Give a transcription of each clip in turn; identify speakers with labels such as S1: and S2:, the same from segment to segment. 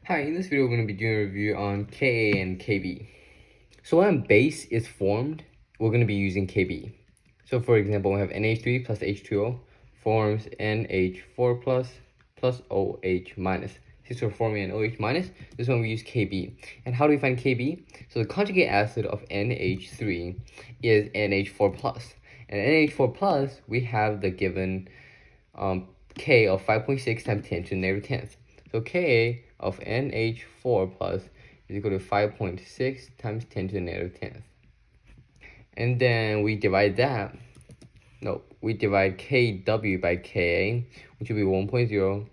S1: Hi, in this video we're going to be doing a review on Ka and Kb. So when a base is formed, we're going to be using Kb. So for example, we have NH3 plus H2O forms NH4 plus OH minus. Since we're forming an OH minus, this one we use Kb. And how do we find Kb? So the conjugate acid of NH3 is NH4 plus. And NH4 plus, we have the given K of 5.6 times 10 to the negative 10th. So Ka of NH4 plus is equal to 5.6 times 10 to the negative 10th. And then we divide Kw by Ka, which will be 1.0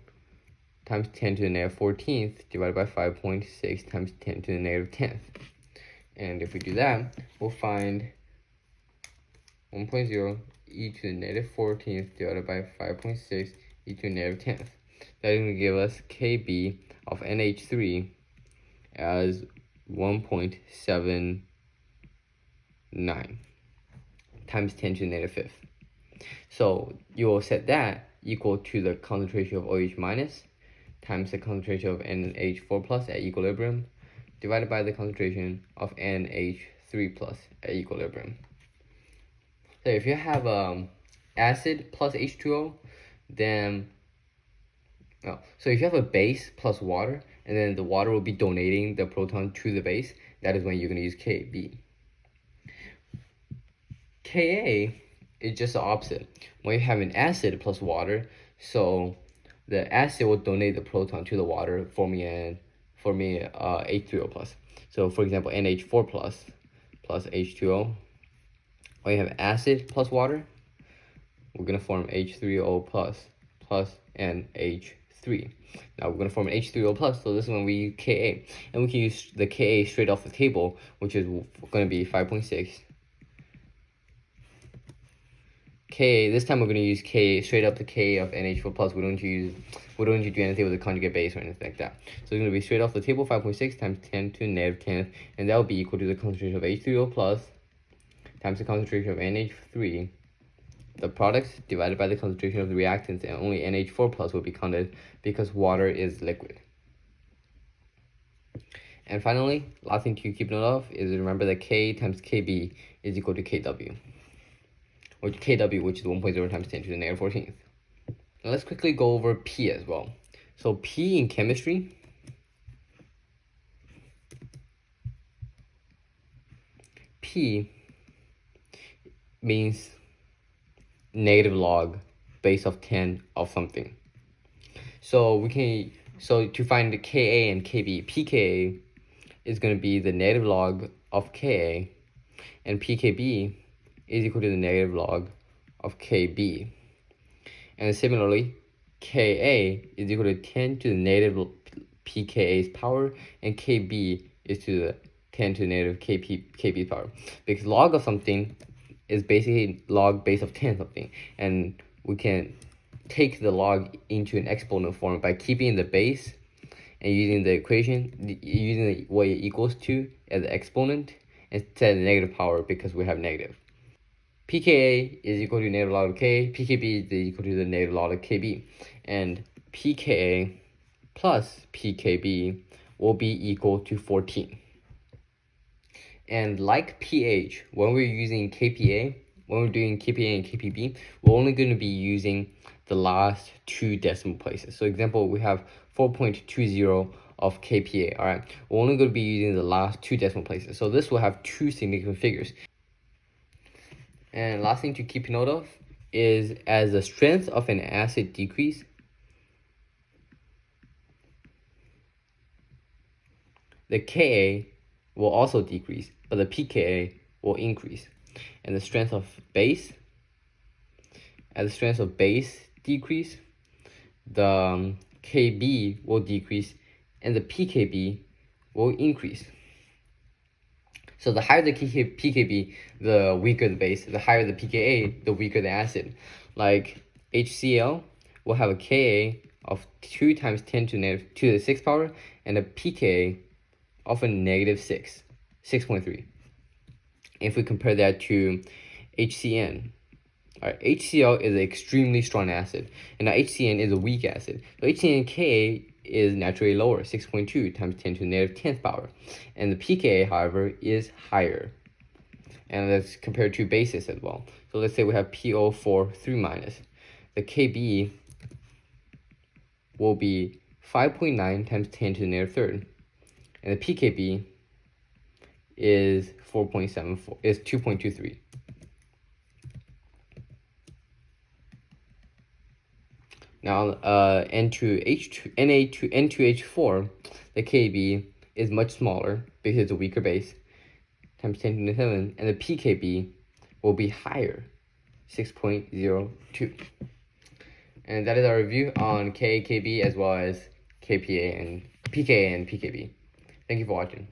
S1: times 10 to the negative 14th divided by 5.6 times 10 to the negative 10th. And if we do that, we'll find 1.0 e to the negative 14th divided by 5.6 e to the negative 10th. That is going to give us Kb of NH3 as 1.79 times 10 to the negative 5th. So you will set that equal to the concentration of OH minus times the concentration of NH4 plus at equilibrium divided by the concentration of NH3 plus at equilibrium. So if you have acid plus H2O, then so if you have a base plus water, and then the water will be donating the proton to the base, that is when you're going to use Kb. Ka is just the opposite. When you have an acid plus water, so the acid will donate the proton to the water, forming H3O plus. So for example, NH4 plus H2O. When you have acid plus water, we're going to form H3O plus NH3. Now we're going to form an H3O plus, so this is when we use Ka. And we can use the Ka straight off the table, which is going to be 5.6. Ka, this time we're going to use K straight up the K of NH4 plus. We don't need to do anything with the conjugate base or anything like that. So it's going to be straight off the table, 5.6 times 10 to the negative 10th, and that will be equal to the concentration of H3O plus times the concentration of NH3, the product divided by the concentration of the reactants, and only NH4 plus will be counted because water is liquid. And finally, last thing to keep note of is remember that K times Kb is equal to Kw, which is 1.0 times 10 to the negative 14th. Now let's quickly go over P as well. So P in chemistry, P means negative log base of 10 of something. So to find the Ka and Kb, pKa is going to be the negative log of Ka, and pKb is equal to the negative log of Kb. And similarly, Ka is equal to 10 to the negative pKa's power, and Kb is to the 10 to the negative Kb's power. Because log of something is basically log base of 10 something, and we can take the log into an exponent form by keeping the base and using the equation, using what it equals to as the exponent instead of the negative power, because we have negative. pKa is equal to negative log of K, pKb is equal to the negative log of Kb, and pKa plus pKb will be equal to 14. And like pH, when we're using Kpa, when we're doing Kpa and Kpb, we're only going to be using the last two decimal places. So example, we have 4.20 of Kpa, all right? We're only going to be using the last two decimal places. So this will have two significant figures. And last thing to keep note of is as the strength of an acid decreases, the Ka will also decrease, but the pKa will increase. And the strength of base, as the strength of base decrease, the Kb will decrease and the pKb will increase. So the higher the pKb, the weaker the base. The higher the pKa, the weaker the acid. Like HCl will have a Ka of 2 times 10 to the 6th power, and a pKa of a negative 6.3. If we compare that to HCN, all right, HCl is an extremely strong acid, and now HCN is a weak acid. So HCN Ka is naturally lower, 6.2 times 10 to the negative 10th power. And the pKa, however, is higher. And let's compare two bases as well. So let's say we have PO4 3 minus. The Kb will be 5.9 times 10 to the negative third. And the pKb is 2.23. Now, N2H4, the Kb is much smaller because it's a weaker base, times 10 to the 7, and the pKb will be higher, 6.02. And that is our review on Ka, Kb, as well as Kpa and pKa and pKb. Thank you for watching.